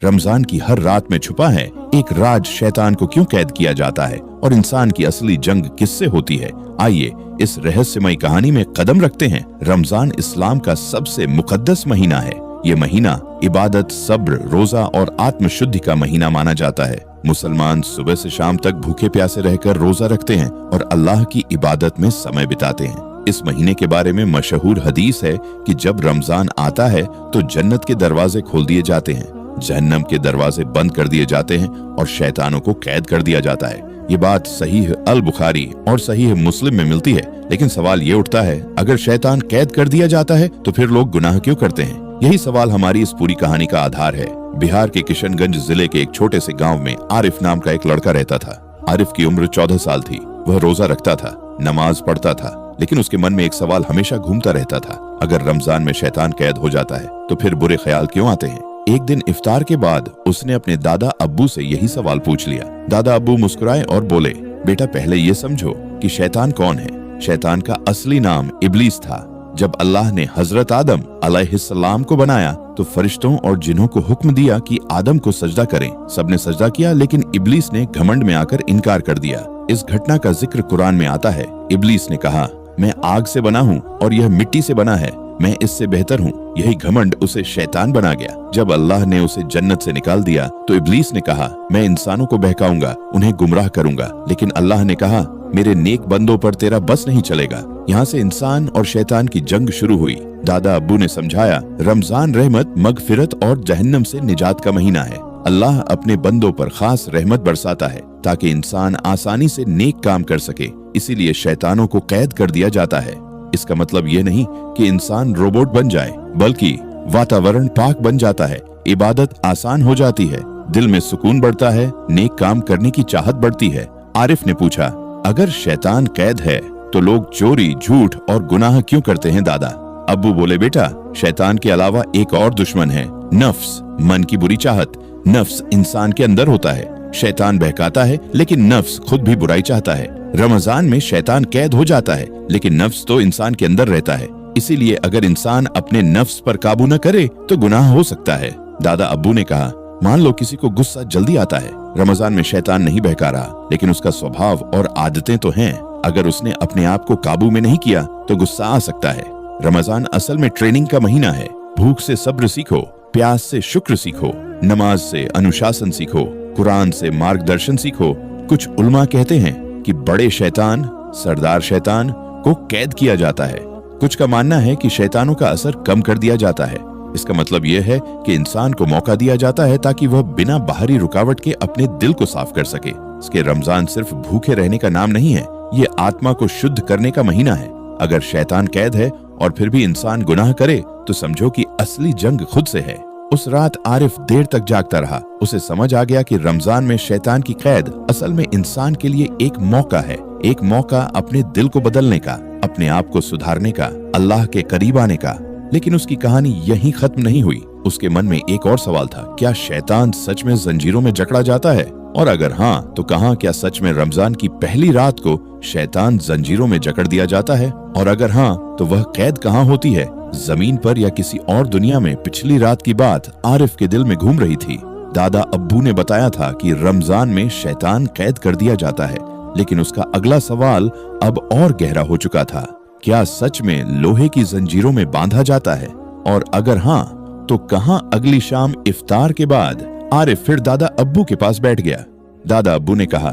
रमजान की हर रात में छुपा है एक राज शैतान को क्यों कैद किया जाता है और इंसान की असली जंग किससे होती है। आइए इस रहस्यमयी कहानी में कदम रखते हैं। रमजान इस्लाम का सबसे मुकद्दस महीना है। ये महीना इबादत, सब्र, रोजा और आत्मशुद्धि का महीना माना जाता है। मुसलमान सुबह से शाम तक भूखे प्यासे रहकर रोजा रखते हैं और अल्लाह की इबादत में समय बिताते हैं। इस महीने के बारे में मशहूर हदीस है कि जब रमजान आता है तो जन्नत के दरवाजे खोल दिए जाते हैं, जहन्नम के दरवाजे बंद कर दिए जाते हैं और शैतानों को कैद कर दिया जाता है। ये बात सहीह अल बुखारी और सहीह मुस्लिम में मिलती है। लेकिन सवाल ये उठता है, अगर शैतान कैद कर दिया जाता है तो फिर लोग गुनाह क्यों करते हैं? यही सवाल हमारी इस पूरी कहानी का आधार है। बिहार के किशनगंज जिले के एक छोटे से गांव में आरिफ नाम का एक लड़का रहता था। आरिफ की उम्र 14 साल थी। वह रोजा रखता था, नमाज पढ़ता था, लेकिन उसके मन में एक सवाल हमेशा घूमता रहता था, अगर रमजान में शैतान कैद हो जाता है तो फिर बुरे ख्याल क्यों आते हैं? एक दिन इफ्तार के बाद उसने अपने दादा अब्बू से यही सवाल पूछ लिया। दादा अब्बू मुस्कुराए और बोले, बेटा पहले ये समझो कि शैतान कौन है। शैतान का असली नाम इब्लीस था। जब अल्लाह ने हजरत आदम अलैहिस्सलाम को बनाया तो फरिश्तों और जिन्हों को हुक्म दिया कि आदम को सजदा करें। सबने सजदा किया, लेकिन इब्लीस ने घमंड में आकर इनकार कर दिया। इस घटना का जिक्र कुरान में आता है। इब्लीस ने कहा, मैं आग से बना हूँ और यह मिट्टी से बना है, मैं इससे बेहतर हूँ। यही घमंड उसे शैतान बना गया। जब अल्लाह ने उसे जन्नत से निकाल दिया तो इब्लीस ने कहा, मैं इंसानों को बहकाऊंगा, उन्हें गुमराह करूंगा। लेकिन अल्लाह ने कहा, मेरे नेक बंदों पर तेरा बस नहीं चलेगा। यहाँ से इंसान और शैतान की जंग शुरू हुई। दादा अब्बू ने समझाया, रमजान रहमत, मगफिरत और जहन्नम से निजात का महीना है। अल्लाह अपने बंदों पर खास रहमत बरसाता है ताकि इंसान आसानी से नेक काम कर सके। इसीलिए शैतानों को कैद कर दिया जाता है। इसका मतलब ये नहीं कि इंसान रोबोट बन जाए, बल्कि वातावरण पाक बन जाता है, इबादत आसान हो जाती है, दिल में सुकून बढ़ता है, नेक काम करने की चाहत बढ़ती है। आरिफ ने पूछा, अगर शैतान कैद है तो लोग चोरी, झूठ और गुनाह क्यों करते हैं दादा? अब्बू बोले, बेटा शैतान के अलावा एक और दुश्मन है, नफ्स, मन की बुरी चाहत। नफ्स इंसान के अंदर होता है। शैतान बहकाता है, लेकिन नफ्स खुद भी बुराई चाहता है। रमजान में शैतान कैद हो जाता है, लेकिन नफ्स तो इंसान के अंदर रहता है। इसीलिए अगर इंसान अपने नफ्स पर काबू न करे तो गुनाह हो सकता है। दादा अब्बू ने कहा, मान लो किसी को गुस्सा जल्दी आता है। रमजान में शैतान नहीं बहका रहा, लेकिन उसका स्वभाव और आदतें तो हैं। अगर उसने अपने आप को काबू में नहीं किया तो गुस्सा आ सकता है। रमजान असल में ट्रेनिंग का महीना है। भूख से सब्र सीखो, प्यास से शुक्र सीखो, नमाज से अनुशासन सीखो, कुरान से मार्गदर्शन सीखो। कुछ उल्मा कहते हैं कि बड़े शैतान, सरदार शैतान को कैद किया जाता है। कुछ का मानना है कि शैतानों का असर कम कर दिया जाता है। इसका मतलब यह है कि इंसान को मौका दिया जाता है ताकि वह बिना बाहरी रुकावट के अपने दिल को साफ कर सके। इसके रमजान सिर्फ भूखे रहने का नाम नहीं है, ये आत्मा को शुद्ध करने का महीना है। अगर शैतान कैद है और फिर भी इंसान गुनाह करे तो समझो कि असली जंग खुद से है। उस रात आरिफ देर तक जागता रहा। उसे समझ आ गया कि रमजान में शैतान की कैद असल में इंसान के लिए एक मौका है, एक मौका अपने दिल को बदलने का, अपने आप को सुधारने का, अल्लाह के करीब आने का। लेकिन उसकी कहानी यहीं खत्म नहीं हुई। उसके मन में एक और सवाल था, क्या शैतान सच में जंजीरों में जकड़ा जाता है? और अगर हाँ तो कहाँ? क्या सच में रमजान की पहली रात को शैतान जंजीरों में जकड़ दिया जाता है? और अगर हाँ तो वह कैद कहाँ होती है, जमीन पर या किसी और दुनिया में? पिछली रात की बात आरिफ के दिल में घूम रही थी। दादा अब्बू ने बताया था कि रमजान में शैतान कैद कर दिया जाता है, लेकिन उसका अगला सवाल अब और गहरा हो चुका था। क्या सच में लोहे की जंजीरों में बांधा जाता है? और अगर हाँ तो कहाँ? अगली शाम इफ्तार के बाद आरिफ फिर दादा अब्बू के पास बैठ गया। दादा अब्बू ने कहा,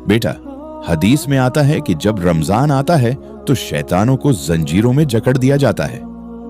बेटा हदीस में आता है कि जब रमजान आता है तो शैतानों को जंजीरों में जकड़ दिया जाता है।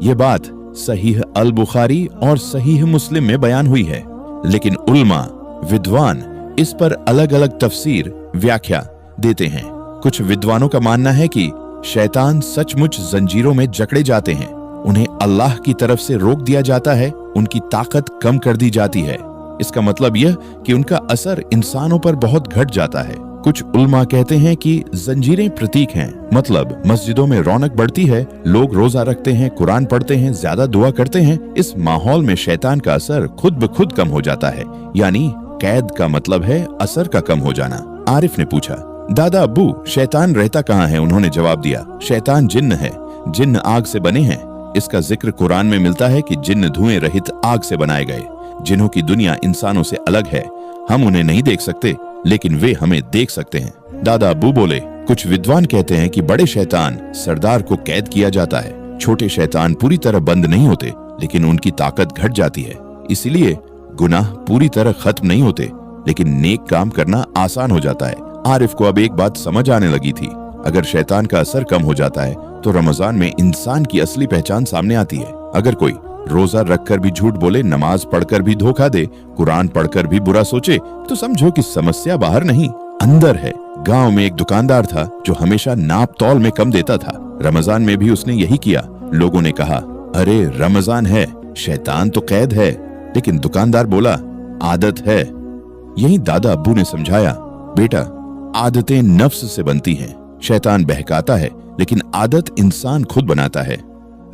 ये बात सहीह अल बुखारी और सहीह मुस्लिम में बयान हुई है, लेकिन उल्मा, विद्वान इस पर अलग अलग तफसीर, व्याख्या देते हैं। कुछ विद्वानों का मानना है कि शैतान सचमुच जंजीरों में जकड़े जाते हैं, उन्हें अल्लाह की तरफ से रोक दिया जाता है, उनकी ताकत कम कर दी जाती है। इसका मतलब यह कि उनका असर इंसानों पर बहुत घट जाता है। कुछ उल्मा कहते हैं कि जंजीरें प्रतीक हैं, मतलब मस्जिदों में रौनक बढ़ती है, लोग रोजा रखते हैं, कुरान पढ़ते हैं, ज्यादा दुआ करते हैं। इस माहौल में शैतान का असर खुद ब खुद कम हो जाता है। यानी कैद का मतलब है असर का कम हो जाना। आरिफ ने पूछा, दादा अब्बू शैतान रहता कहाँ है? उन्होंने जवाब दिया, शैतान जिन्न है, जिन्न आग से बने हैं। इसका जिक्र कुरान में मिलता है कि जिन्न धुएं रहित आग से बनाए गए। जिन्हों की दुनिया इंसानों से अलग है। हम उन्हें नहीं देख सकते, लेकिन वे हमें देख सकते हैं। दादा अब्बू बोले, कुछ विद्वान कहते हैं कि बड़े शैतान सरदार को कैद किया जाता है। छोटे शैतान पूरी तरह बंद नहीं होते, लेकिन उनकी ताकत घट जाती है। इसलिए गुनाह पूरी तरह खत्म नहीं होते, लेकिन नेक काम करना आसान हो जाता है। आरिफ को अब एक बात समझ आने लगी थी, अगर शैतान का असर कम हो जाता है तो रमजान में इंसान की असली पहचान सामने आती है। अगर कोई रोजा रखकर भी झूठ बोले, नमाज पढ़कर भी धोखा दे, कुरान पढ़कर भी बुरा सोचे, तो समझो कि समस्या बाहर नहीं अंदर है। गांव में एक दुकानदार था जो हमेशा नाप तौल में कम देता था। रमजान में भी उसने यही किया। लोगों ने कहा, अरे रमजान है, शैतान तो कैद है। लेकिन दुकानदार बोला, आदत है। यही दादा अब्बू ने समझाया, बेटा आदतें नफ्स से बनती हैं। शैतान बहकाता है, लेकिन आदत इंसान खुद बनाता है।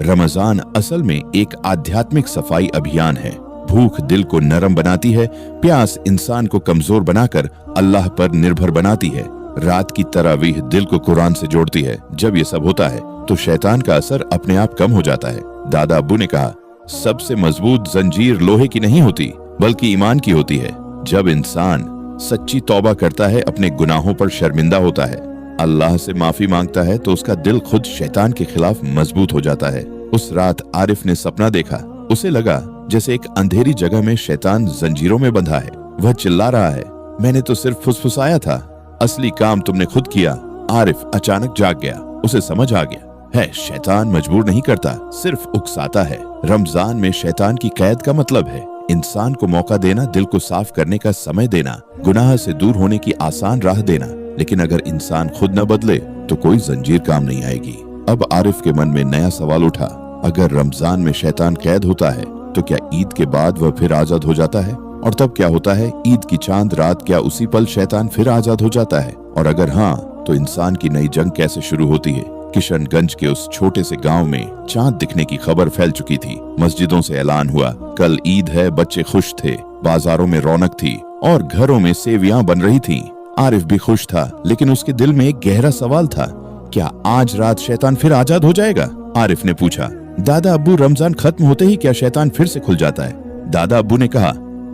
रमजान असल में एक आध्यात्मिक सफाई अभियान है। भूख दिल को नरम बनाती है, प्यास इंसान को कमजोर बनाकर अल्लाह पर निर्भर बनाती है। रात की तरावीह दिल को कुरान से जोड़ती है। जब ये सब होता है तो शैतान का असर अपने आप कम हो जाता है। दादा अब्बू ने कहा, सबसे मजबूत जंजीर लोहे की नहीं होती, बल्कि ईमान की होती है। जब इंसान सच्ची तौबा करता है, अपने गुनाहों पर शर्मिंदा होता है, अल्लाह से माफी मांगता है, तो उसका दिल खुद शैतान के खिलाफ मजबूत हो जाता है। उस रात आरिफ ने सपना देखा। उसे लगा जैसे एक अंधेरी जगह में शैतान जंजीरों में बंधा है। वह चिल्ला रहा है, मैंने तो सिर्फ फुसफुसाया था, असली काम तुमने खुद किया। आरिफ अचानक जाग गया। उसे समझ आ गया है, शैतान मजबूर नहीं करता, सिर्फ उकसाता है। रमजान में शैतान की कैद का मतलब है इंसान को मौका देना, दिल को साफ करने का समय देना, गुनाह से दूर होने की आसान राह देना। लेकिन अगर इंसान खुद न बदले तो कोई जंजीर काम नहीं आएगी। अब आरिफ के मन में नया सवाल उठा, अगर रमजान में शैतान कैद होता है तो क्या ईद के बाद वह फिर आजाद हो जाता है? और तब क्या होता है, ईद की चांद रात क्या उसी पल शैतान फिर आजाद हो जाता है? और अगर हाँ, तो इंसान की नई जंग कैसे शुरू होती है? किशनगंज के उस छोटे से गांव में चांद दिखने की खबर फैल चुकी थी। मस्जिदों से ऐलान हुआ, कल ईद है। बच्चे खुश थे, बाजारों में रौनक थी और घरों में सेवियां बन रही थीं। आरिफ भी खुश था, लेकिन उसके दिल में एक गहरा सवाल था, क्या आज रात शैतान फिर आजाद हो जाएगा? आरिफ ने पूछा, दादा अब्बू रमजान खत्म होते ही क्या शैतान फिर से खुल जाता है? दादा अब्बू ने कहा,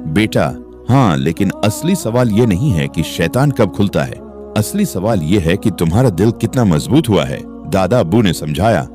बेटा हाँ, लेकिन असली सवाल ये नहीं है कि शैतान कब खुलता है। असली सवाल ये है कि तुम्हारा दिल कितना मजबूत हुआ है। दादा अब्बू ने समझाया,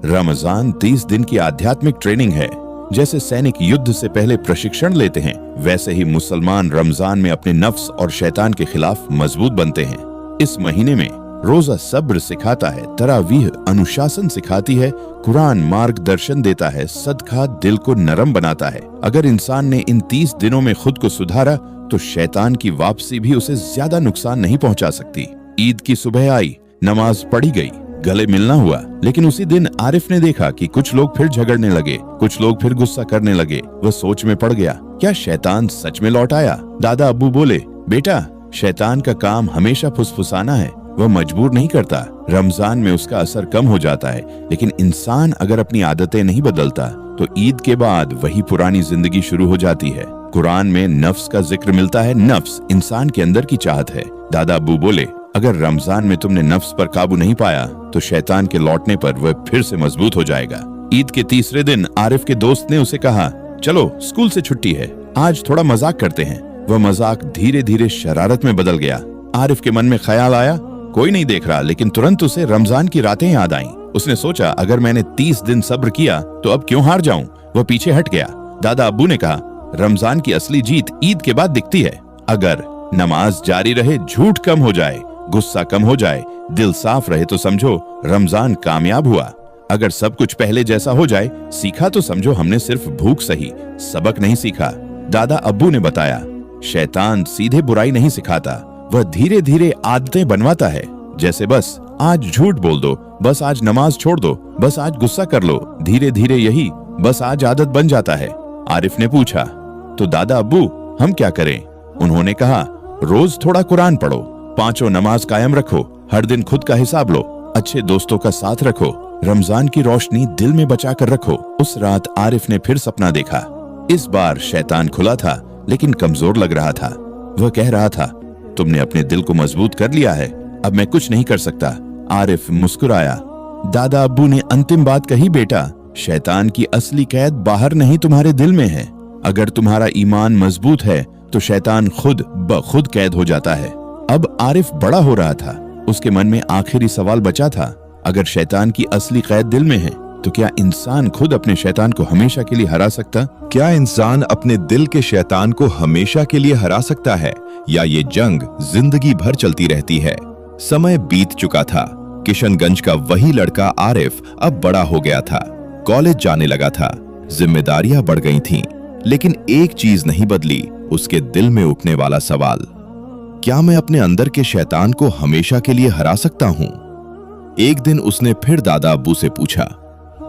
रमजान 30 दिन की आध्यात्मिक ट्रेनिंग है। जैसे सैनिक युद्ध से पहले प्रशिक्षण लेते हैं, वैसे ही मुसलमान रमजान में अपने नफ्स और शैतान के खिलाफ मजबूत बनते हैं। इस महीने में रोजा सब्र सिखाता है, तरावीह अनुशासन सिखाती है, कुरान मार्गदर्शन देता है, सदका दिल को नरम बनाता है। अगर इंसान ने इन 30 दिनों में खुद को सुधारा तो शैतान की वापसी भी उसे ज्यादा नुकसान नहीं पहुंचा सकती। ईद की सुबह आई, नमाज पढ़ी गई, गले मिलना हुआ, लेकिन उसी दिन आरिफ ने देखा कि कुछ लोग फिर झगड़ने लगे, कुछ लोग फिर गुस्सा करने लगे। वह सोच में पड़ गया, क्या शैतान सच में लौट आया? दादा अब्बू बोले, बेटा शैतान का काम हमेशा फुसफुसाना है, वह मजबूर नहीं करता। रमजान में उसका असर कम हो जाता है, लेकिन इंसान अगर अपनी आदतें नहीं बदलता तो ईद के बाद वही पुरानी जिंदगी शुरू हो जाती है। कुरान में नफ्स का जिक्र मिलता है। नफ्स इंसान के अंदर की चाहत है। दादा अब्बू बोले, अगर रमजान में तुमने नफ्स पर काबू नहीं पाया तो शैतान के लौटने पर वह फिर से मजबूत हो जाएगा। ईद के तीसरे दिन आरिफ के दोस्त ने उसे कहा, चलो स्कूल से छुट्टी है, आज थोड़ा मजाक करते हैं। वह मजाक धीरे धीरे शरारत में बदल गया। आरिफ के मन में ख्याल आया, कोई नहीं देख रहा, लेकिन तुरंत उसे रमजान की रातें याद आईं। उसने सोचा, अगर मैंने 30 दिन सब्र किया तो अब क्यों हार जाऊं? वह पीछे हट गया। दादा अब्बू ने कहा, रमजान की असली जीत ईद के बाद दिखती है। अगर नमाज जारी रहे, झूठ कम हो जाए, गुस्सा कम हो जाए, दिल साफ रहे, तो समझो रमजान कामयाब हुआ। अगर सब कुछ पहले जैसा हो जाए, सीखा तो समझो हमने सिर्फ भूख सही, सबक नहीं सीखा। दादा अब्बू ने बताया, शैतान सीधे बुराई नहीं सिखाता, वह धीरे धीरे आदतें बनवाता है। जैसे बस आज झूठ बोल दो, बस आज नमाज छोड़ दो, बस आज गुस्सा कर लो, धीरे धीरे यही बस आज आदत बन जाता है। आरिफ ने पूछा, तो दादा अब्बू हम क्या करें? उन्होंने कहा, रोज थोड़ा कुरान पढ़ो, 5 नमाज कायम रखो, हर दिन खुद का हिसाब लो, अच्छे दोस्तों का साथ रखो, रमजान की रोशनी दिल में बचा कर रखो। उस रात आरिफ ने फिर सपना देखा। इस बार शैतान खुला था, लेकिन कमजोर लग रहा था। वह कह रहा था, तुमने अपने दिल को मजबूत कर लिया है, अब मैं कुछ नहीं कर सकता। आरिफ मुस्कुराया। दादा अब्बू ने अंतिम बात कही, बेटा शैतान की असली कैद बाहर नहीं तुम्हारे दिल में है। अगर तुम्हारा ईमान मजबूत है तो शैतान खुद ब खुद कैद हो जाता है। अब आरिफ बड़ा हो रहा था। उसके मन में आखिरी सवाल बचा था, अगर शैतान की असली कैद दिल में है तो क्या इंसान खुद अपने शैतान को हमेशा के लिए हरा सकता? क्या इंसान अपने दिल के शैतान को हमेशा के लिए हरा सकता है, या ये जंग जिंदगी भर चलती रहती है? समय बीत चुका था। किशनगंज का वही लड़का आरिफ अब बड़ा हो गया था, कॉलेज जाने लगा था, जिम्मेदारियां बढ़ गई थीं, लेकिन एक चीज नहीं बदली, उसके दिल में उठने वाला सवाल, क्या मैं अपने अंदर के शैतान को हमेशा के लिए हरा सकता हूं? एक दिन उसने फिर दादा अब्बू से पूछा।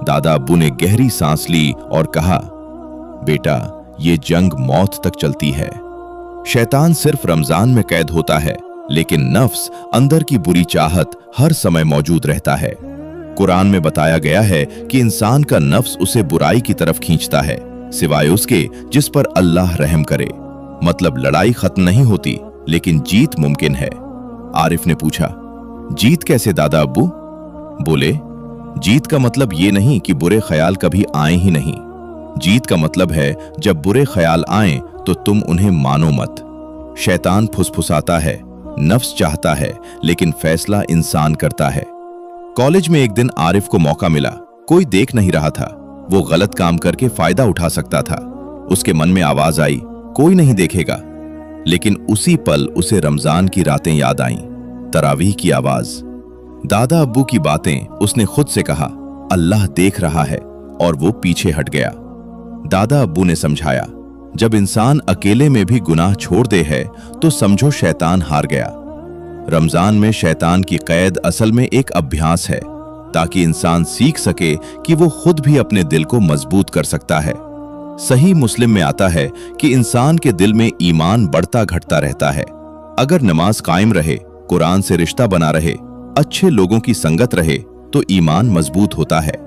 दादा अब्बू ने गहरी सांस ली और कहा, बेटा, ये जंग मौत तक चलती है। शैतान सिर्फ रमजान में कैद होता है, लेकिन नफ्स, अंदर की बुरी चाहत हर समय मौजूद रहता है। कुरान में बताया गया है कि इंसान का नफ्स उसे बुराई की तरफ खींचता है, सिवाय उसके जिस पर अल्लाह रहम करे। मतलब लड़ाई खत्म नहीं होती, लेकिन जीत मुमकिन है। आरिफ ने पूछा, जीत कैसे दादा अब्बू? बोले, जीत का मतलब ये नहीं कि बुरे ख्याल कभी आए ही नहीं। जीत का मतलब है जब बुरे ख्याल आए तो तुम उन्हें मानो मत। शैतान फुसफुसाता है, नफ्स चाहता है, लेकिन फैसला इंसान करता है। कॉलेज में एक दिन आरिफ को मौका मिला। कोई देख नहीं रहा था, वो गलत काम करके फायदा उठा सकता था। उसके मन में आवाज आई, कोई नहीं देखेगा। लेकिन उसी पल उसे रमजान की रातें याद आईं, तरावीह की आवाज, दादा अब्बू की बातें। उसने खुद से कहा, अल्लाह देख रहा है, और वो पीछे हट गया। दादा अब्बू ने समझाया, जब इंसान अकेले में भी गुनाह छोड़ दे है तो समझो शैतान हार गया। रमजान में शैतान की कैद असल में एक अभ्यास है, ताकि इंसान सीख सके कि वो खुद भी अपने दिल को मजबूत कर सकता है। सही मुस्लिम में आता है कि इंसान के दिल में ईमान बढ़ता घटता रहता है। अगर नमाज कायम रहे, कुरान से रिश्ता बना रहे, अच्छे लोगों की संगत रहे, तो ईमान मजबूत होता है।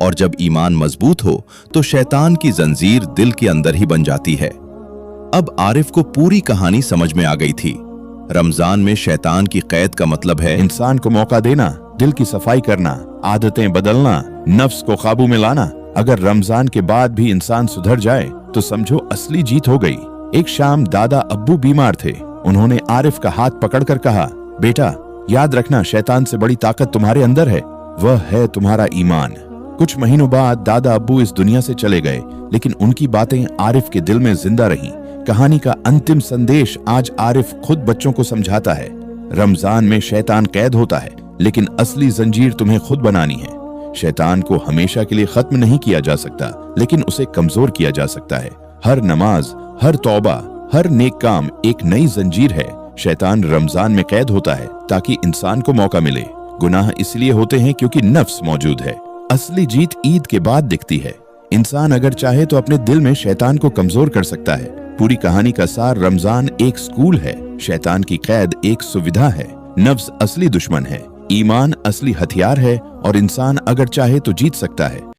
और जब ईमान मजबूत हो तो शैतान की जंजीर दिल के अंदर ही बन जाती है। अब आरिफ को पूरी कहानी समझ में आ गई थी। रमजान में शैतान की कैद का मतलब है इंसान को मौका देना, दिल की सफाई करना, आदतें बदलना, नफ्स को काबू में लाना। अगर रमजान के बाद भी इंसान सुधर जाए तो समझो असली जीत हो गई। एक शाम दादा अब्बू बीमार थे। उन्होंने आरिफ का हाथ पकड़कर कहा, बेटा, याद रखना, शैतान से बड़ी ताकत तुम्हारे अंदर है, वह है तुम्हारा ईमान। कुछ महीनों बाद दादा अब्बू इस दुनिया से चले गए, लेकिन उनकी बातें आरिफ के दिल में जिंदा रहीं। कहानी का अंतिम संदेश आज आरिफ खुद बच्चों को समझाता है। रमजान में शैतान कैद होता है, लेकिन असली जंजीर तुम्हें खुद बनानी है। शैतान को हमेशा के लिए खत्म नहीं किया जा सकता, लेकिन उसे कमजोर किया जा सकता है। हर नमाज, हर तौबा, हर नेक काम एक नई जंजीर है। शैतान रमजान में कैद होता है ताकि इंसान को मौका मिले। गुनाह इसलिए होते हैं क्योंकि नफ्स मौजूद है। असली जीत ईद के बाद दिखती है। इंसान अगर चाहे तो अपने दिल में शैतान को कमजोर कर सकता है। पूरी कहानी का सार, रमजान एक स्कूल है, शैतान की कैद एक सुविधा है। नफ्स असली दुश्मन है, ईमान असली हथियार है, और इंसान अगर चाहे तो जीत सकता है।